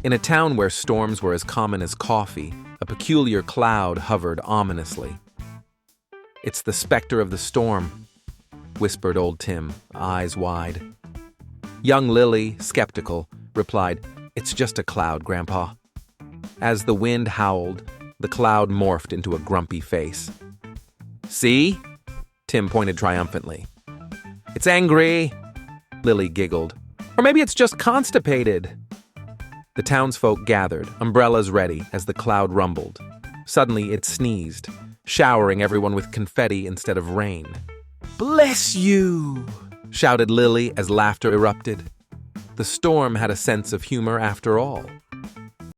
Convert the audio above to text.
In a town where storms were as common as coffee, a peculiar cloud hovered ominously. "It's the specter of the storm," whispered old Tim, eyes wide. Young Lily, skeptical, replied, "It's just a cloud, Grandpa." As the wind howled, the cloud morphed into a grumpy face. "See?" Tim pointed triumphantly. "It's angry," Lily giggled. "Or maybe it's just constipated." The townsfolk gathered, umbrellas ready, as the cloud rumbled. Suddenly it sneezed, showering everyone with confetti instead of rain. "Bless you!" shouted Lily as laughter erupted. The storm had a sense of humor after all.